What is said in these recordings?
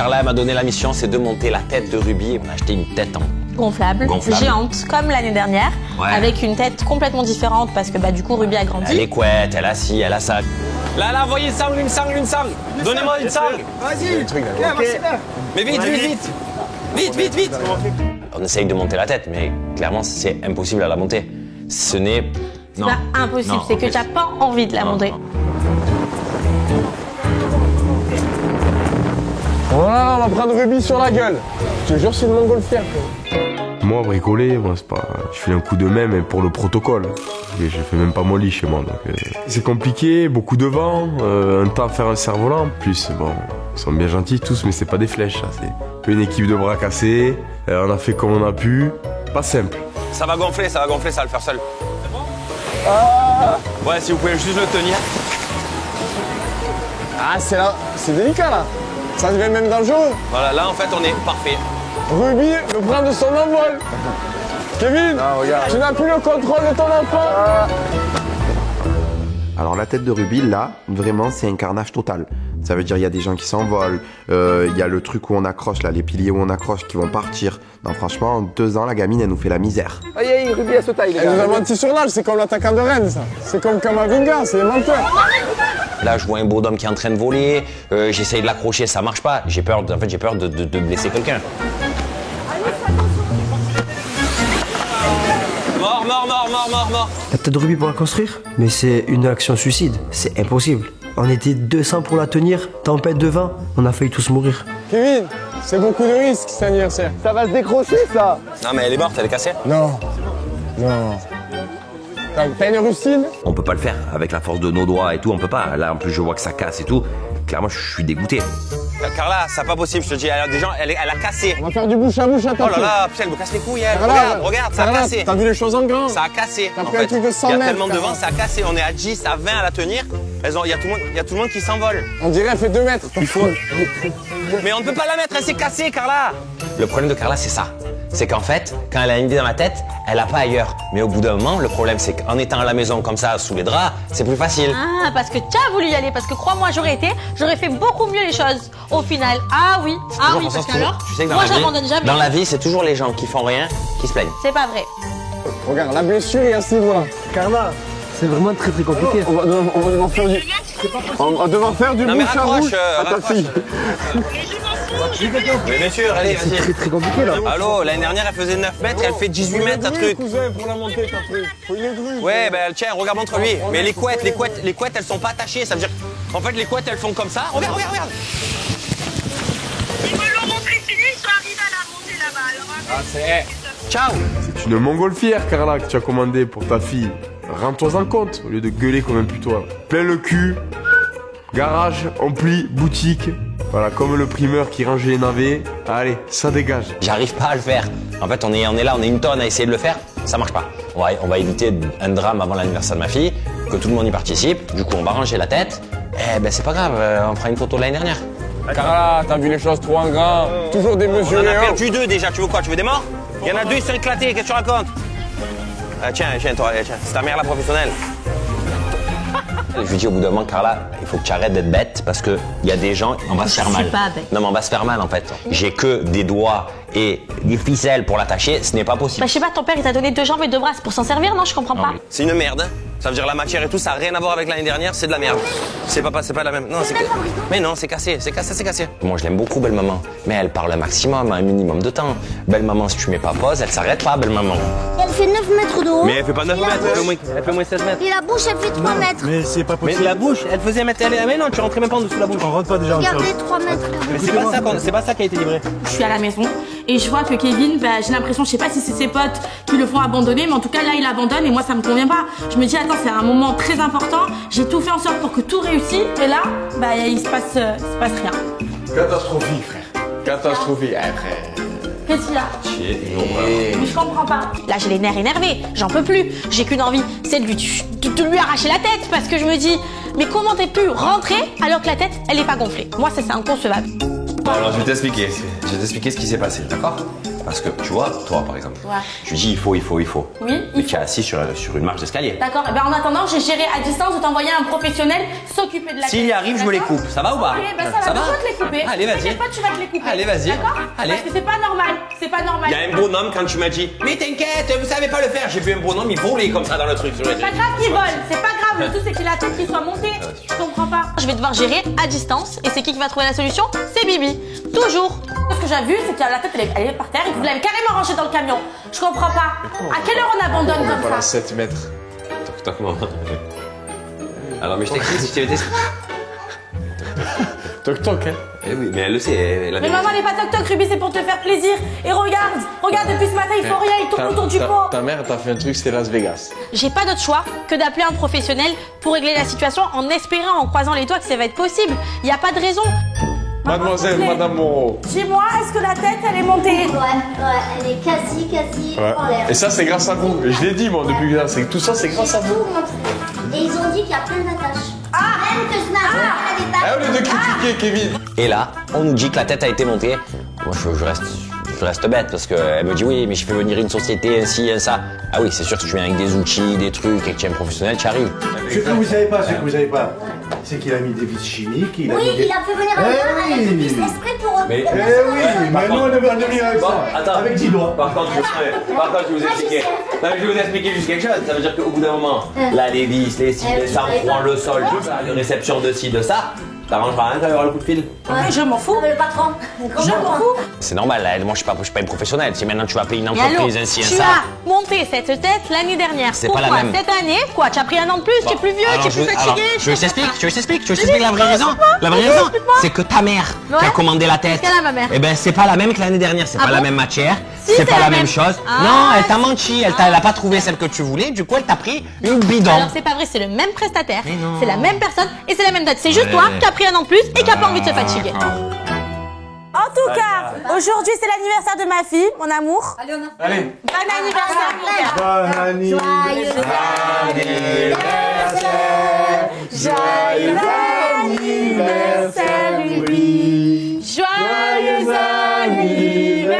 Carla m'a donné la mission, c'est de monter la tête de Ruby. On a acheté une tête en gonflable, géante, comme l'année dernière, avec une tête complètement différente parce que du coup Ruby a grandi. Elle est couette, elle a ci, elle a ça. Là, envoyez une sangle. Donnez-moi une sangle. Vas-y, mais vite. On essaye de monter la tête, mais clairement, c'est impossible à la monter. Ce n'est... C'est pas impossible, c'est que tu n'as pas envie de la monter. Non. Voilà, on va prendre Ruby sur la gueule. Je te jure, c'est une montgolfière. Moi, bricoler, c'est pas... je fais un coup de main, mais pour le protocole. Et je fais même pas mon lit chez moi. Donc, c'est compliqué, beaucoup de vent, un temps à faire un cerf-volant. En plus, bon, ils sont bien gentils tous, mais c'est pas des flèches. Ça. C'est une équipe de bras cassés. On a fait comme on a pu. Pas simple. Ça va gonfler, ça va le faire seul. C'est bon ah. Ouais, si vous pouvez juste le tenir. Ah, c'est délicat là. Ça devient même dangereux. Voilà, là en fait on est parfait. Ruby le prend de son envol. Kevin, tu n'as plus le contrôle de ton enfant. Alors la tête de Ruby, là, vraiment, c'est un carnage total. Ça veut dire il y a des gens qui s'envolent, il y a le truc où on accroche, là, les piliers où on accroche qui vont partir. Non, franchement, en 2 ans, la gamine, elle nous fait la misère. Aïe, Ruby, elle se taille. Elle nous a menti sur l'âge, c'est comme l'attaquant de Rennes, ça. C'est comme Kamavinga, c'est les menteurs. Là, je vois un bonhomme qui est en train de voler, j'essaye de l'accrocher, ça marche pas. J'ai peur de blesser quelqu'un. Mort. La tête de Ruby pour la construire? Mais c'est une action suicide, c'est impossible. On était 200 pour la tenir, tempête de vent, on a failli tous mourir. Kevin, c'est beaucoup de risques cet anniversaire. Ça va se décrocher, ça. Non, mais elle est morte, elle est cassée. Non. T'as une rustine? On peut pas le faire, avec la force de nos doigts et tout, on peut pas. Là, en plus, je vois que ça casse et tout. Clairement, je suis dégoûté. Carla, c'est pas possible, je te dis. Déjà, elle a cassé. On va faire du bouche à bouche, attends. Oh là là, putain, elle me casse les couilles, elle. Carla, regarde, ça a cassé. T'as vu les choses en grand? Ça a cassé. T'as pris un truc de 100 mètres. Il y a tellement de vent, ça a cassé. On est à 10, à 20 à la tenir. Il y a tout le monde qui s'envole. On dirait elle fait 2 mètres. Il faut... Mais on ne peut pas la mettre, elle s'est cassée, Carla. Le problème de Carla, c'est ça. C'est qu'en fait, quand elle a une idée dans ma tête, elle n'a pas ailleurs. Mais au bout d'un moment, le problème, c'est qu'en étant à la maison comme ça, sous les draps, c'est plus facile. Ah, parce que tu as voulu y aller, parce que crois-moi, j'aurais fait beaucoup mieux les choses au final. Ah oui, parce qu'alors, moi j'abandonne jamais. Dans la vie, c'est toujours les gens qui font rien qui se plaignent. C'est pas vrai. Regarde, la blessure est à ce niveau-là. Carla, c'est vraiment très compliqué. On va devoir faire du... On va devoir faire du bouche à bouche à ta fille. Mais bien sûr, allez, vas-y. C'est très compliqué là. Allô, l'année dernière, elle faisait 9 mètres, elle fait 18 mètres, ta truc. Cousin, pour la monter, ta truc. Faut une aiguille. Ouais, tiens, regarde entre lui. Mais les couettes, elles sont pas attachées. Ça veut dire, en fait, les couettes, elles font comme ça. Regarde. Ils me l'ont montré, c'est lui, ils sont arrivés à la monter là-bas. Ah, c'est... Ciao. C'est une montgolfière, Carla, que tu as commandée pour ta fille. Rends-toi en compte, au lieu de gueuler comme un putois. Plein le cul, garage, ampli, boutique. Voilà, comme le primeur qui range les navets. Allez, ça dégage. J'arrive pas à le faire. En fait, on est là, on est une tonne à essayer de le faire. Ça marche pas. On va éviter un drame avant l'anniversaire de ma fille, que tout le monde y participe. Du coup, on va ranger la tête. C'est pas grave, on fera une photo de l'année dernière. Carla, t'as vu les choses trop en grand. Toujours démesuré. On en a perdu 2 déjà, tu veux quoi? Tu veux des morts? Il y en a 2, ils sont éclatés, qu'est-ce que tu racontes? Tiens, toi, c'est ta mère la professionnelle. Je lui dis au bout d'un moment, Carla, il faut que tu arrêtes d'être bête parce qu'il y a des gens, on va se faire mal. Pas bête. Non, mais on va se faire mal en fait. J'ai que des doigts et des ficelles pour l'attacher, ce n'est pas possible. Je sais pas, ton père il t'a donné 2 jambes et 2 bras, c'est pour s'en servir, non? Je comprends pas. C'est une merde. Ça veut dire la matière et tout, ça n'a rien à voir avec l'année dernière, c'est de la merde. C'est pas la même. Non, mais non, c'est cassé. Moi, je l'aime beaucoup, belle maman. Mais elle parle un maximum, un minimum de temps. Belle maman, si tu mets pas pause, elle s'arrête pas, belle maman. Elle fait 9 mètres de haut. Mais elle fait pas 9 mètres, elle fait moins 16 mètres. Et la bouche, elle fait 3 mètres. Mais c'est pas possible. Mais la bouche, elle faisait mettre. Mais non, tu rentrais même pas en dessous de la bouche. On rentre pas déjà en dessous. Regardez, 3 mètres. Mais c'est pas ça qui a été livré. Je suis à la maison et je vois que Kevin, j'ai l'impression, je sais pas si c'est ses potes qui le font abandonner, mais en tout cas là il abandonne et moi ça me convient pas. Je me dis attends, c'est un moment très important, j'ai tout fait en sorte pour que tout réussisse et là, il se passe rien. Catastrophique, frère. Catastrophique, frère. Qu'est-ce qu'il y a? Mais je comprends pas. Là, j'ai les nerfs énervés, j'en peux plus. J'ai qu'une envie, c'est de lui arracher la tête parce que je me dis, mais comment t'es pu rentrer alors que la tête, elle est pas gonflée? Moi, ça, c'est inconcevable. Bon, alors je vais t'expliquer. Je vais t'expliquer ce qui s'est passé, d'accord? Parce que tu vois, toi par exemple, je lui dis il faut. Oui. Mais tu es assis sur une marche d'escalier. D'accord, ben en attendant, j'ai géré à distance de t'envoyer un professionnel s'occuper de la tête. S'il y arrive, je me les coupe. Ça va ou pas? Oui, ben ça va te les couper. Allez, vas-y. T'inquiète pas, tu vas te les couper. Allez, vas-y. D'accord? Allez. Parce que c'est pas normal. C'est pas normal. Il y a un bonhomme quand tu m'as dit mais t'inquiète, vous savez pas le faire. J'ai vu un bonhomme, il volait comme ça dans le truc. C'est pas grave qu'il vole, c'est pas grave. Le tout, c'est que la tête qui soit montée. Je comprends pas. Je vais devoir gérer à distance et c'est qui va trouver la solution? C'est Bibi. Toujours. Ce que j'ai vu, c'est que la tête, elle est par terre et que vous l'avez carrément rangée dans le camion. Je comprends pas. À quelle heure on abandonne comme Voilà, ça? 7 mètres. Toc, maman. Alors, mais je t'explique si tu avais testé. Toc toc, hein. Eh oui, mais elle le sait. Elle Mais maman, elle est pas toc-toc, Ruby, c'est pour te faire plaisir. Et regarde, depuis ce matin, il faut rien, il tourne autour du pot. Ta mère t'a fait un truc, c'était Las Vegas. J'ai pas d'autre choix que d'appeler un professionnel pour régler la situation en espérant, en croisant les doigts que ça va être possible. Il y a pas de raison. Mademoiselle, Madame Moreau. Dis-moi, est-ce que la tête, elle est montée? Ouais, elle est quasi en l'air. Et ça, c'est grâce à vous. Je l'ai dit, moi, depuis que c'est que tout ça, c'est grâce à vous. Et ils ont dit qu'il y a plein d'attaches. Même que Snap, elle est pas. Ah, au lieu de critiquer Kevin. Et là, on nous dit que la tête a été montée. Moi, je reste bête parce qu'elle me dit oui, mais je fais venir une société, ainsi, ça. Ah oui, c'est sûr que tu viens avec des outils, des trucs et que tu es un professionnel, tu arrives. Ce que vous savez pas, c'est qu'il a mis des vis chimiques. Il a fait venir un gars avec des vis exprès pour. Mais mais nous on devait en venir avec ça. Attends. Avec 10 doigts. Par contre, je vais vous expliquer. Non, mais je vais vous expliquer juste quelque chose. Ça veut dire qu'au bout d'un moment, là, les vis, les cils, les sang-froid, le sol, tout ça, les réceptions de ci, de ça, t'arrangeras rien quand il y aura le coup de fil. Ouais, je m'en fous. Le patron. Je m'en fous. C'est normal, là. Moi, je suis pas une professionnelle. Si maintenant tu vas appeler une entreprise, ainsi, tu ça. as monté cette tête l'année dernière. C'est pas la Pourquoi même. cette année, quoi, tu as pris un an de plus, tu es plus vieux, tu es plus fatigué. Je t'explique la vraie raison. La vraie raison, c'est que ta mère qui a commandé la tête. Qu'elle a, ma mère? Eh ben, c'est pas la même que l'année dernière. C'est pas la même matière. Si, c'est pas la même chose. Non, elle t'a menti. Elle a pas trouvé celle que tu voulais. Du coup, elle t'a pris une bidon. Alors c'est pas vrai, c'est le même prestataire, c'est la même personne et c'est la même date. C'est juste toi qui as pris un an de plus et qui a pas envie de se fatiguer. En tout cas, aujourd'hui, c'est l'anniversaire de ma fille, mon amour. Allez. Bon anniversaire, mon gars. Bon anniversaire. Joyeux anniversaire, Ruby. Joyeux anniversaire.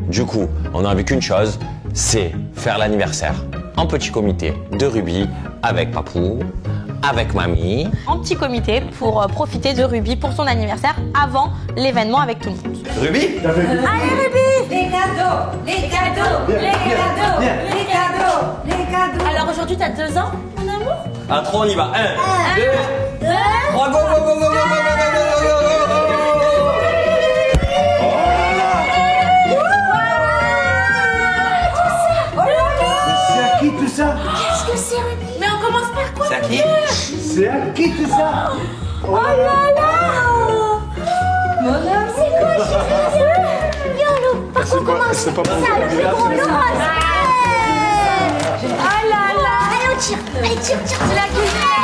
Du coup, on a vu qu'une chose, c'est faire l'anniversaire en petit comité de Ruby avec Papou, avec Mamie. En petit comité pour profiter de Ruby pour son anniversaire avant l'événement avec tout le monde. Ruby? Allez, Ruby. Les cadeaux, les cadeaux, les cadeaux, les cadeaux, les cadeaux. Alors aujourd'hui, t'as 2 ans, mon amour? À 3, on y va. 1, 2, 3, go, go, go, go, go, go, go, go, go, go. Tout ça. Qu'est-ce que c'est, Ruby? Mais on commence par quoi? C'est à qui? C'est à qui tout ça? Oh là là. Mon amour. C'est quoi, chérie? Viens, Lou. Par contre, commence. C'est pas pour Ça, le plus gros, le rose. Ah là là. Allez, on tire. Allez, tire. C'est la cuisine.